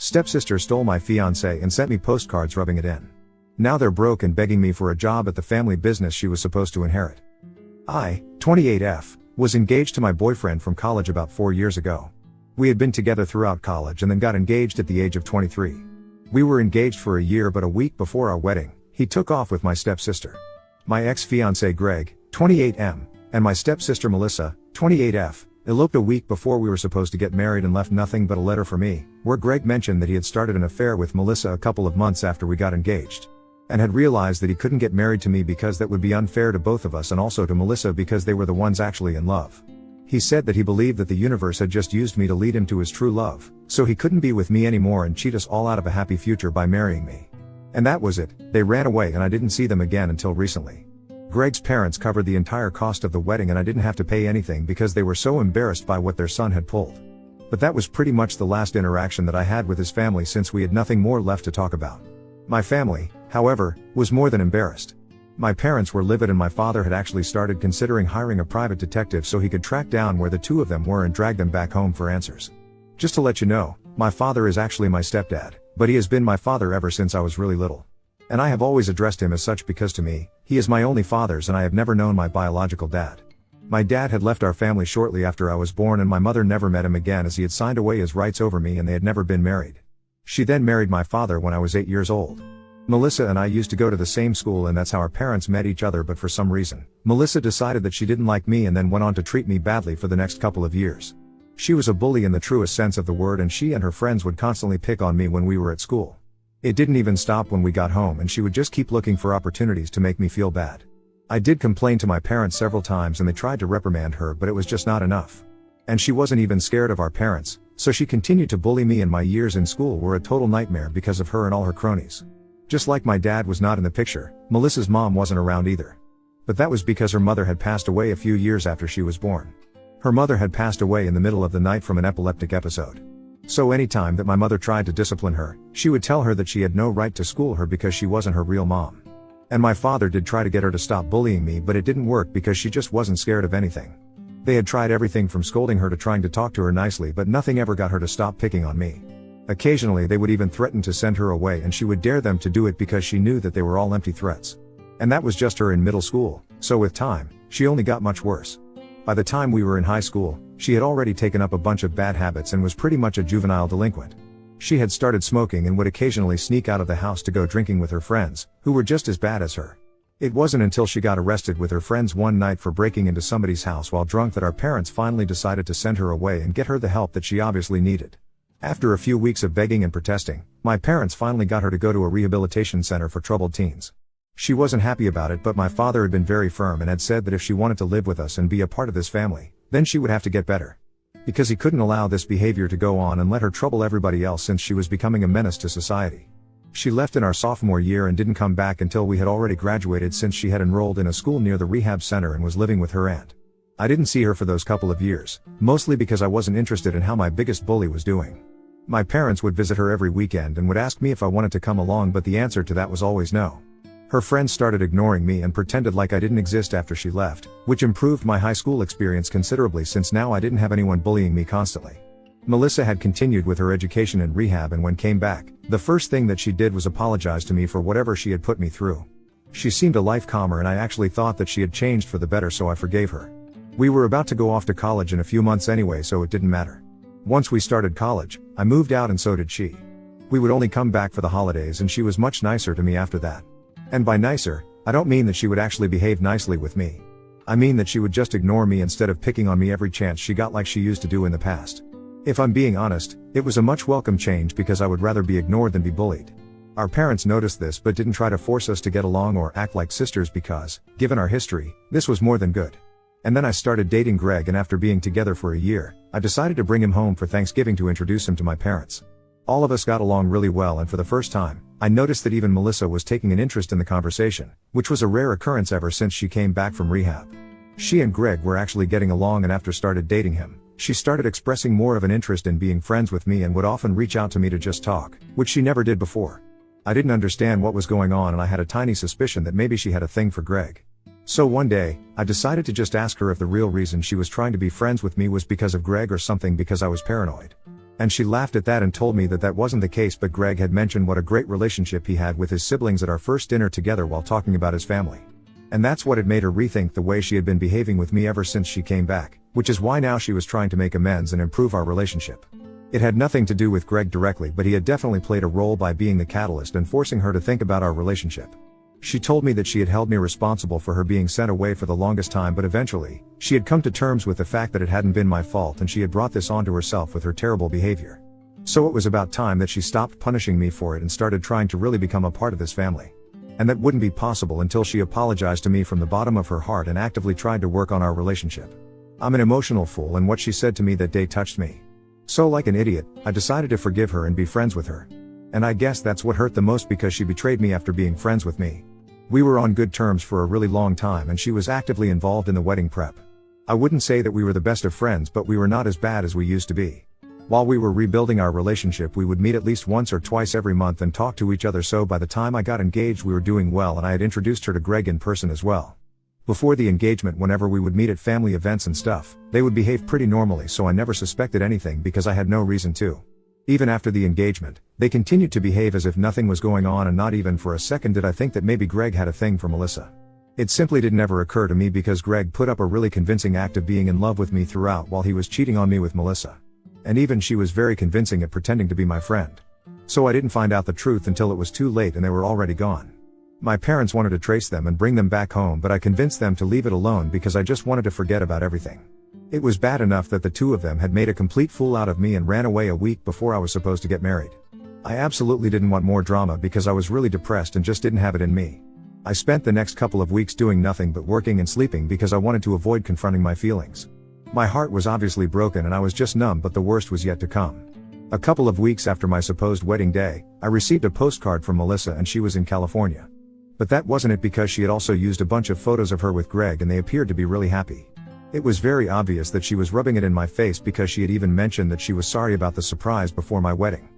Stepsister stole my fiance and sent me postcards rubbing it in. Now they're broke and begging me for a job at the family business she was supposed to inherit. I, 28F, was engaged to my boyfriend from college about 4 years ago. We had been together throughout college and then got engaged at the age of 23. We were engaged for a year, but a week before our wedding, he took off with my stepsister. My ex-fiancé Greg, 28M, and my stepsister Melissa, 28F, eloped a week before we were supposed to get married and left nothing but a letter for me, where Greg mentioned that he had started an affair with Melissa a couple of months after we got engaged. And had realized that he couldn't get married to me because that would be unfair to both of us and also to Melissa because they were the ones actually in love. He said that he believed that the universe had just used me to lead him to his true love, so he couldn't be with me anymore and cheat us all out of a happy future by marrying me. And that was it. They ran away and I didn't see them again until recently. Greg's parents covered the entire cost of the wedding and I didn't have to pay anything because they were so embarrassed by what their son had pulled. But that was pretty much the last interaction that I had with his family since we had nothing more left to talk about. My family, however, was more than embarrassed. My parents were livid and my father had actually started considering hiring a private detective so he could track down where the two of them were and drag them back home for answers. Just to let you know, my father is actually my stepdad, but he has been my father ever since I was really little. And I have always addressed him as such because to me, he is my only father's and I have never known my biological dad. My dad had left our family shortly after I was born and my mother never met him again as he had signed away his rights over me and they had never been married. She then married my father when I was 8 years old. Melissa and I used to go to the same school and that's how our parents met each other, but for some reason, Melissa decided that she didn't like me and then went on to treat me badly for the next couple of years. She was a bully in the truest sense of the word and she and her friends would constantly pick on me when we were at school. It didn't even stop when we got home and she would just keep looking for opportunities to make me feel bad. I did complain to my parents several times and they tried to reprimand her, but it was just not enough. And she wasn't even scared of our parents, so she continued to bully me and my years in school were a total nightmare because of her and all her cronies. Just like my dad was not in the picture, Melissa's mom wasn't around either. But that was because her mother had passed away a few years after she was born. Her mother had passed away in the middle of the night from an epileptic episode. So anytime that my mother tried to discipline her, she would tell her that she had no right to school her because she wasn't her real mom. And my father did try to get her to stop bullying me, but it didn't work because she just wasn't scared of anything. They had tried everything from scolding her to trying to talk to her nicely, but nothing ever got her to stop picking on me. Occasionally they would even threaten to send her away and she would dare them to do it because she knew that they were all empty threats. And that was just her in middle school, so with time, she only got much worse. By the time we were in high school, she had already taken up a bunch of bad habits and was pretty much a juvenile delinquent. She had started smoking and would occasionally sneak out of the house to go drinking with her friends, who were just as bad as her. It wasn't until she got arrested with her friends one night for breaking into somebody's house while drunk that our parents finally decided to send her away and get her the help that she obviously needed. After a few weeks of begging and protesting, my parents finally got her to go to a rehabilitation center for troubled teens. She wasn't happy about it, but my father had been very firm and had said that if she wanted to live with us and be a part of this family, then she would have to get better. Because he couldn't allow this behavior to go on and let her trouble everybody else since she was becoming a menace to society. She left in our sophomore year and didn't come back until we had already graduated, since she had enrolled in a school near the rehab center and was living with her aunt. I didn't see her for those couple of years, mostly because I wasn't interested in how my biggest bully was doing. My parents would visit her every weekend and would ask me if I wanted to come along, but the answer to that was always no. Her friends started ignoring me and pretended like I didn't exist after she left, which improved my high school experience considerably since now I didn't have anyone bullying me constantly. Melissa had continued with her education in rehab, and when came back, the first thing that she did was apologize to me for whatever she had put me through. She seemed a life calmer and I actually thought that she had changed for the better, so I forgave her. We were about to go off to college in a few months anyway, so it didn't matter. Once we started college, I moved out and so did she. We would only come back for the holidays and she was much nicer to me after that. And by nicer, I don't mean that she would actually behave nicely with me. I mean that she would just ignore me instead of picking on me every chance she got like she used to do in the past. If I'm being honest, it was a much welcome change because I would rather be ignored than be bullied. Our parents noticed this but didn't try to force us to get along or act like sisters because, given our history, this was more than good. And then I started dating Greg, and after being together for a year, I decided to bring him home for Thanksgiving to introduce him to my parents. All of us got along really well, and for the first time, I noticed that even Melissa was taking an interest in the conversation, which was a rare occurrence ever since she came back from rehab. She and Greg were actually getting along, and after started dating him, she started expressing more of an interest in being friends with me and would often reach out to me to just talk, which she never did before. I didn't understand what was going on and I had a tiny suspicion that maybe she had a thing for Greg. So one day, I decided to just ask her if the real reason she was trying to be friends with me was because of Greg or something, because I was paranoid. And she laughed at that and told me that that wasn't the case, but Greg had mentioned what a great relationship he had with his siblings at our first dinner together while talking about his family. And that's what had made her rethink the way she had been behaving with me ever since she came back, which is why now she was trying to make amends and improve our relationship. It had nothing to do with Greg directly, but he had definitely played a role by being the catalyst and forcing her to think about our relationship. She told me that she had held me responsible for her being sent away for the longest time, but eventually, she had come to terms with the fact that it hadn't been my fault and she had brought this onto herself with her terrible behavior. So it was about time that she stopped punishing me for it and started trying to really become a part of this family. And that wouldn't be possible until she apologized to me from the bottom of her heart and actively tried to work on our relationship. I'm an emotional fool, and what she said to me that day touched me. So like an idiot, I decided to forgive her and be friends with her. And I guess that's what hurt the most, because she betrayed me after being friends with me. We were on good terms for a really long time and she was actively involved in the wedding prep. I wouldn't say that we were the best of friends, but we were not as bad as we used to be. While we were rebuilding our relationship, we would meet at least once or twice every month and talk to each other, so by the time I got engaged we were doing well and I had introduced her to Greg in person as well. Before the engagement, whenever we would meet at family events and stuff, they would behave pretty normally, so I never suspected anything because I had no reason to. Even after the engagement, they continued to behave as if nothing was going on, and not even for a second did I think that maybe Greg had a thing for Melissa. It simply did never occur to me, because Greg put up a really convincing act of being in love with me throughout while he was cheating on me with Melissa. And even she was very convincing at pretending to be my friend. So I didn't find out the truth until it was too late and they were already gone. My parents wanted to trace them and bring them back home, but I convinced them to leave it alone because I just wanted to forget about everything. It was bad enough that the two of them had made a complete fool out of me and ran away a week before I was supposed to get married. I absolutely didn't want more drama because I was really depressed and just didn't have it in me. I spent the next couple of weeks doing nothing but working and sleeping because I wanted to avoid confronting my feelings. My heart was obviously broken and I was just numb, but the worst was yet to come. A couple of weeks after my supposed wedding day, I received a postcard from Melissa and she was in California. But that wasn't it, because she had also used a bunch of photos of her with Greg and they appeared to be really happy. It was very obvious that she was rubbing it in my face, because she had even mentioned that she was sorry about the surprise before my wedding.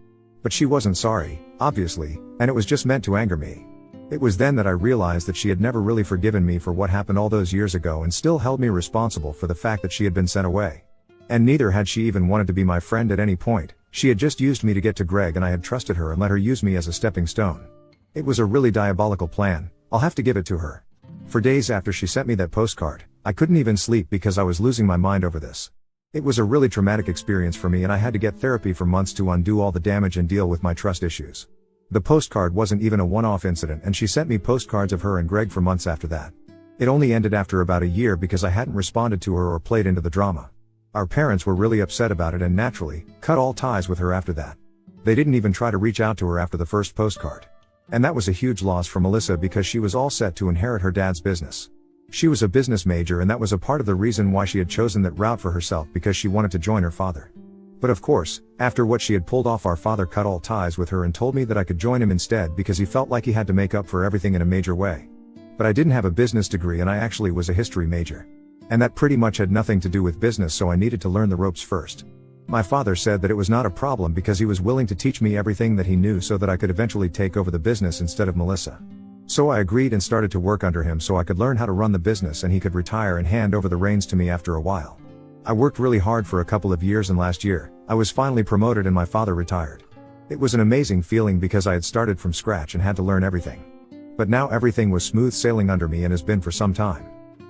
But she wasn't sorry, obviously, and it was just meant to anger me. It was then that I realized that she had never really forgiven me for what happened all those years ago and still held me responsible for the fact that she had been sent away. And neither had she even wanted to be my friend at any point. She had just used me to get to Greg, and I had trusted her and let her use me as a stepping stone. It was a really diabolical plan, I'll have to give it to her. For days after she sent me that postcard, I couldn't even sleep because I was losing my mind over this. It was a really traumatic experience for me and I had to get therapy for months to undo all the damage and deal with my trust issues. The postcard wasn't even a one-off incident, and she sent me postcards of her and Greg for months after that. It only ended after about a year because I hadn't responded to her or played into the drama. Our parents were really upset about it and naturally, cut all ties with her after that. They didn't even try to reach out to her after the first postcard. And that was a huge loss for Melissa because she was all set to inherit her dad's business. She was a business major and that was a part of the reason why she had chosen that route for herself, because she wanted to join her father. But of course, after what she had pulled off, our father cut all ties with her and told me that I could join him instead because he felt like he had to make up for everything in a major way. But I didn't have a business degree and I actually was a history major. And that pretty much had nothing to do with business, so I needed to learn the ropes first. My father said that it was not a problem because he was willing to teach me everything that he knew so that I could eventually take over the business instead of Melissa. So I agreed and started to work under him so I could learn how to run the business and he could retire and hand over the reins to me after a while. I worked really hard for a couple of years and last year, I was finally promoted and my father retired. It was an amazing feeling because I had started from scratch and had to learn everything. But now everything was smooth sailing under me and has been for some time.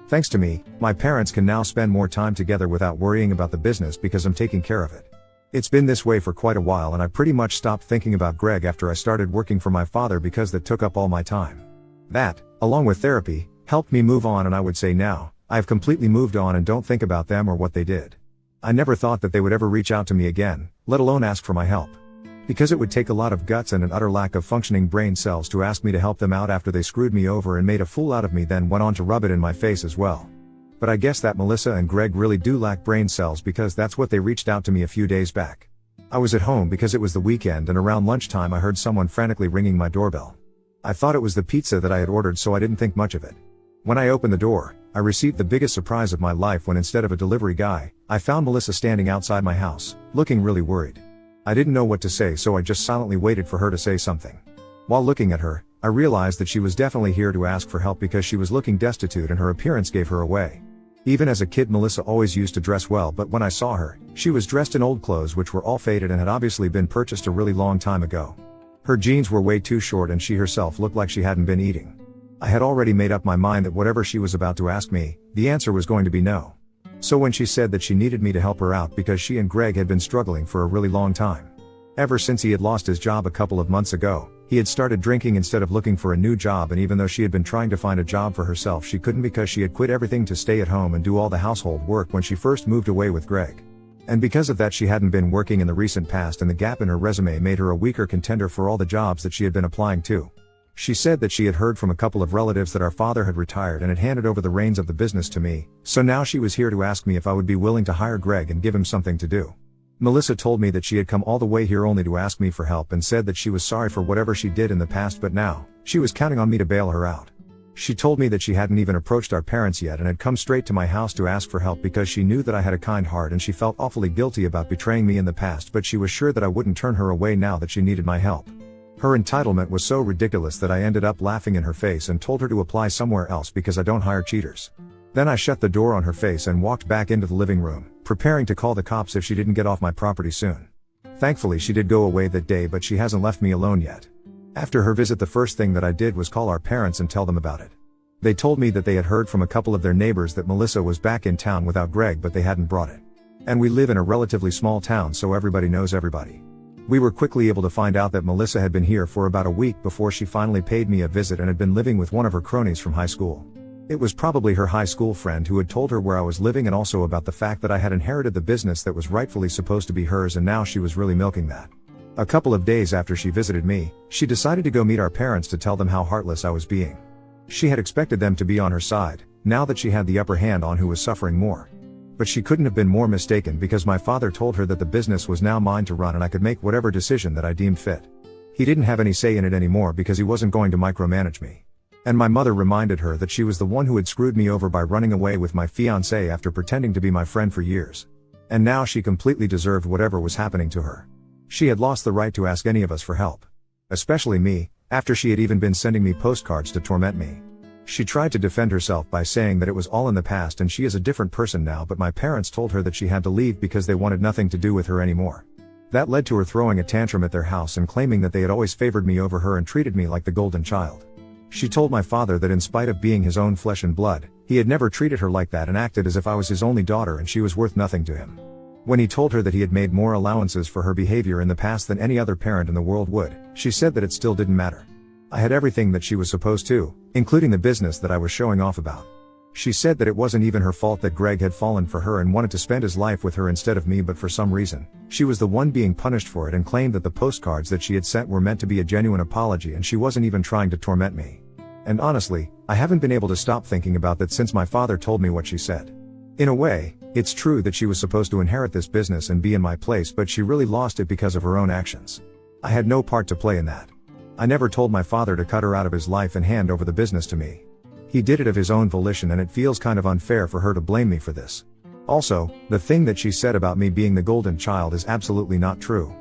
Thanks to me, my parents can now spend more time together without worrying about the business because I'm taking care of it. It's been this way for quite a while and I pretty much stopped thinking about Greg after I started working for my father because that took up all my time. That, along with therapy, helped me move on, and I would say now, I have completely moved on and don't think about them or what they did. I never thought that they would ever reach out to me again, let alone ask for my help. Because it would take a lot of guts and an utter lack of functioning brain cells to ask me to help them out after they screwed me over and made a fool out of me, then went on to rub it in my face as well. But I guess that Melissa and Greg really do lack brain cells because that's what they reached out to me a few days back. I was at home because it was the weekend and around lunchtime I heard someone frantically ringing my doorbell. I thought it was the pizza that I had ordered, so I didn't think much of it. When I opened the door, I received the biggest surprise of my life when instead of a delivery guy, I found Melissa standing outside my house, looking really worried. I didn't know what to say, so I just silently waited for her to say something. While looking at her, I realized that she was definitely here to ask for help because she was looking destitute and her appearance gave her away. Even as a kid, Melissa always used to dress well, but when I saw her, she was dressed in old clothes which were all faded and had obviously been purchased a really long time ago. Her jeans were way too short and she herself looked like she hadn't been eating. I had already made up my mind that whatever she was about to ask me, the answer was going to be no. So when she said that she needed me to help her out because she and Greg had been struggling for a really long time. Ever since he had lost his job a couple of months ago, he had started drinking instead of looking for a new job, and even though she had been trying to find a job for herself, she couldn't because she had quit everything to stay at home and do all the household work when she first moved away with Greg. And because of that, she hadn't been working in the recent past, and the gap in her resume made her a weaker contender for all the jobs that she had been applying to. She said that she had heard from a couple of relatives that our father had retired and had handed over the reins of the business to me, so now she was here to ask me if I would be willing to hire Greg and give him something to do. Melissa told me that she had come all the way here only to ask me for help and said that she was sorry for whatever she did in the past, but now, she was counting on me to bail her out. She told me that she hadn't even approached our parents yet and had come straight to my house to ask for help because she knew that I had a kind heart and she felt awfully guilty about betraying me in the past, but she was sure that I wouldn't turn her away now that she needed my help. Her entitlement was so ridiculous that I ended up laughing in her face and told her to apply somewhere else because I don't hire cheaters. Then I shut the door on her face and walked back into the living room, preparing to call the cops if she didn't get off my property soon. Thankfully she did go away that day, but she hasn't left me alone yet. After her visit, the first thing that I did was call our parents and tell them about it. They told me that they had heard from a couple of their neighbors that Melissa was back in town without Greg, but they hadn't brought it. And we live in a relatively small town, so everybody knows everybody. We were quickly able to find out that Melissa had been here for about a week before she finally paid me a visit and had been living with one of her cronies from high school. It was probably her high school friend who had told her where I was living and also about the fact that I had inherited the business that was rightfully supposed to be hers, and now she was really milking that. A couple of days after she visited me, she decided to go meet our parents to tell them how heartless I was being. She had expected them to be on her side, now that she had the upper hand on who was suffering more. But she couldn't have been more mistaken, because my father told her that the business was now mine to run and I could make whatever decision that I deemed fit. He didn't have any say in it anymore because he wasn't going to micromanage me. And my mother reminded her that she was the one who had screwed me over by running away with my fiance after pretending to be my friend for years. And now she completely deserved whatever was happening to her. She had lost the right to ask any of us for help. Especially me, after she had even been sending me postcards to torment me. She tried to defend herself by saying that it was all in the past and she is a different person now, but my parents told her that she had to leave because they wanted nothing to do with her anymore. That led to her throwing a tantrum at their house and claiming that they had always favored me over her and treated me like the golden child. She told my father that in spite of being his own flesh and blood, he had never treated her like that and acted as if I was his only daughter and she was worth nothing to him. When he told her that he had made more allowances for her behavior in the past than any other parent in the world would, she said that it still didn't matter. I had everything that she was supposed to, including the business that I was showing off about. She said that it wasn't even her fault that Greg had fallen for her and wanted to spend his life with her instead of me, but for some reason, she was the one being punished for it, and claimed that the postcards that she had sent were meant to be a genuine apology and she wasn't even trying to torment me. And honestly, I haven't been able to stop thinking about that since my father told me what she said. In a way, it's true that she was supposed to inherit this business and be in my place, but she really lost it because of her own actions. I had no part to play in that. I never told my father to cut her out of his life and hand over the business to me. He did it of his own volition, and it feels kind of unfair for her to blame me for this. Also, the thing that she said about me being the golden child is absolutely not true.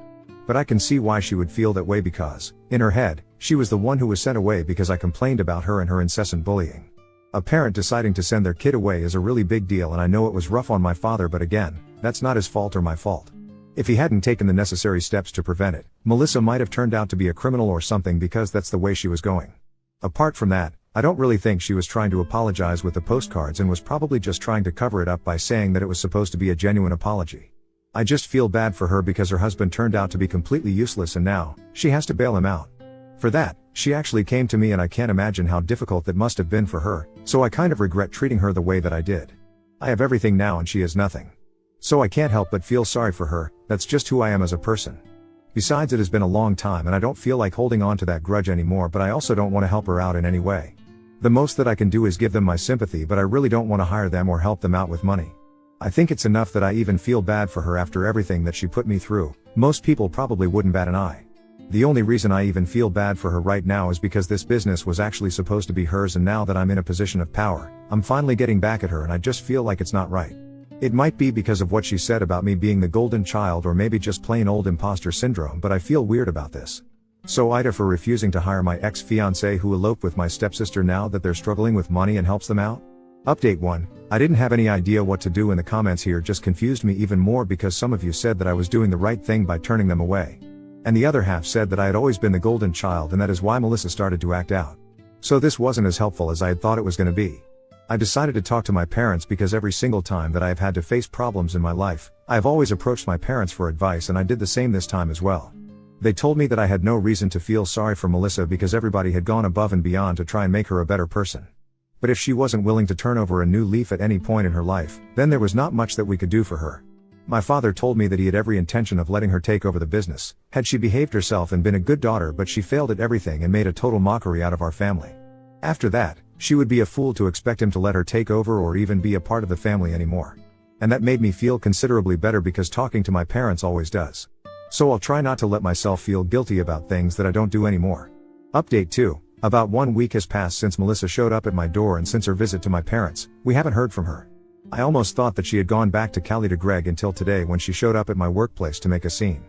But I can see why she would feel that way because, in her head, she was the one who was sent away because I complained about her and her incessant bullying. A parent deciding to send their kid away is a really big deal, and I know it was rough on my father, but again, that's not his fault or my fault. If he hadn't taken the necessary steps to prevent it, Melissa might have turned out to be a criminal or something, because that's the way she was going. Apart from that, I don't really think she was trying to apologize with the postcards and was probably just trying to cover it up by saying that it was supposed to be a genuine apology. I just feel bad for her because her husband turned out to be completely useless and now, she has to bail him out. For that, she actually came to me, and I can't imagine how difficult that must have been for her, so I kind of regret treating her the way that I did. I have everything now and she has nothing. So I can't help but feel sorry for her, that's just who I am as a person. Besides, it has been a long time and I don't feel like holding on to that grudge anymore, but I also don't want to help her out in any way. The most that I can do is give them my sympathy, but I really don't want to hire them or help them out with money. I think it's enough that I even feel bad for her after everything that she put me through. Most people probably wouldn't bat an eye. The only reason I even feel bad for her right now is because this business was actually supposed to be hers, and now that I'm in a position of power, I'm finally getting back at her, and I just feel like it's not right. It might be because of what she said about me being the golden child, or maybe just plain old imposter syndrome, but I feel weird about this. So Ida for refusing to hire my ex-fiance who eloped with my stepsister now that they're struggling with money and helps them out? Update 1. I didn't have any idea what to do, and the comments here just confused me even more because some of you said that I was doing the right thing by turning them away. And the other half said that I had always been the golden child and that is why Melissa started to act out. So this wasn't as helpful as I had thought it was going to be. I decided to talk to my parents because every single time that I have had to face problems in my life, I have always approached my parents for advice, and I did the same this time as well. They told me that I had no reason to feel sorry for Melissa because everybody had gone above and beyond to try and make her a better person. But if she wasn't willing to turn over a new leaf at any point in her life, then there was not much that we could do for her. My father told me that he had every intention of letting her take over the business, had she behaved herself and been a good daughter, but she failed at everything and made a total mockery out of our family. After that, she would be a fool to expect him to let her take over or even be a part of the family anymore. And that made me feel considerably better because talking to my parents always does. So I'll try not to let myself feel guilty about things that I don't do anymore. Update 2. About 1 week has passed since Melissa showed up at my door, and since her visit to my parents, we haven't heard from her. I almost thought that she had gone back to Cali to Greg until today when she showed up at my workplace to make a scene.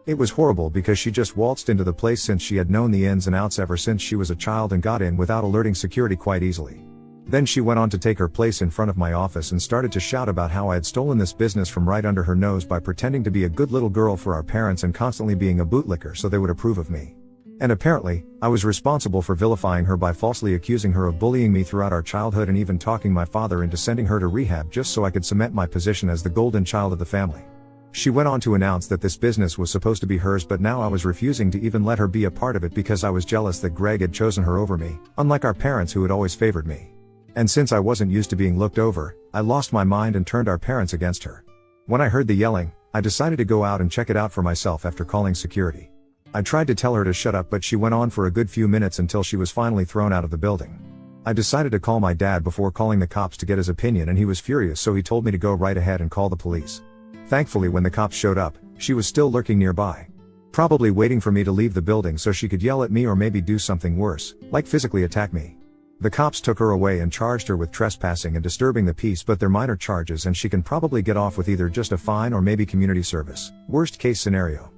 It was horrible because she just waltzed into the place since she had known the ins and outs ever since she was a child and got in without alerting security quite easily. Then she went on to take her place in front of my office and started to shout about how I had stolen this business from right under her nose by pretending to be a good little girl for our parents and constantly being a bootlicker so they would approve of me. And apparently, I was responsible for vilifying her by falsely accusing her of bullying me throughout our childhood and even talking my father into sending her to rehab just so I could cement my position as the golden child of the family. She went on to announce that this business was supposed to be hers, but now I was refusing to even let her be a part of it because I was jealous that Greg had chosen her over me, unlike our parents who had always favored me. And since I wasn't used to being looked over, I lost my mind and turned our parents against her. When I heard the yelling, I decided to go out and check it out for myself after calling security. I tried to tell her to shut up, but she went on for a good few minutes until she was finally thrown out of the building. I decided to call my dad before calling the cops to get his opinion, and he was furious, so he told me to go right ahead and call the police. Thankfully, when the cops showed up, she was still lurking nearby. Probably waiting for me to leave the building so she could yell at me or maybe do something worse, like physically attack me. The cops took her away and charged her with trespassing and disturbing the peace, but they're minor charges and she can probably get off with either just a fine or maybe community service, worst case scenario.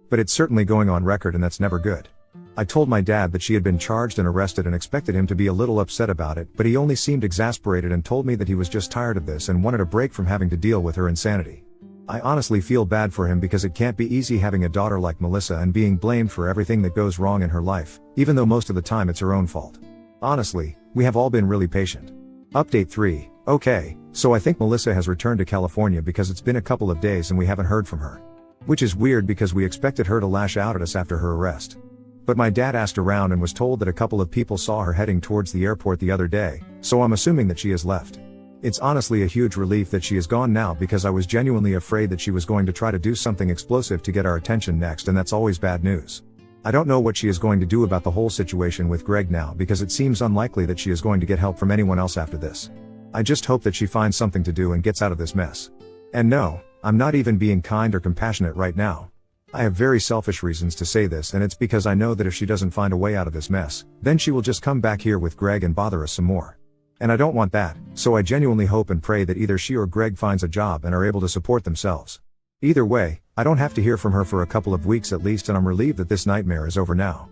But it's certainly going on record, and that's never good. I told my dad that she had been charged and arrested and expected him to be a little upset about it, but he only seemed exasperated and told me that he was just tired of this and wanted a break from having to deal with her insanity. I honestly feel bad for him because it can't be easy having a daughter like Melissa and being blamed for everything that goes wrong in her life, even though most of the time it's her own fault. Honestly, we have all been really patient. Update 3. Okay, so I think Melissa has returned to California because it's been a couple of days and we haven't heard from her. Which is weird because we expected her to lash out at us after her arrest. But my dad asked around and was told that a couple of people saw her heading towards the airport the other day, so I'm assuming that she has left. It's honestly a huge relief that she is gone now because I was genuinely afraid that she was going to try to do something explosive to get our attention next, and that's always bad news. I don't know what she is going to do about the whole situation with Greg now because it seems unlikely that she is going to get help from anyone else after this. I just hope that she finds something to do and gets out of this mess. And no, I'm not even being kind or compassionate right now. I have very selfish reasons to say this, and it's because I know that if she doesn't find a way out of this mess, then she will just come back here with Greg and bother us some more. And I don't want that, so I genuinely hope and pray that either she or Greg finds a job and are able to support themselves. Either way, I don't have to hear from her for a couple of weeks at least, and I'm relieved that this nightmare is over now.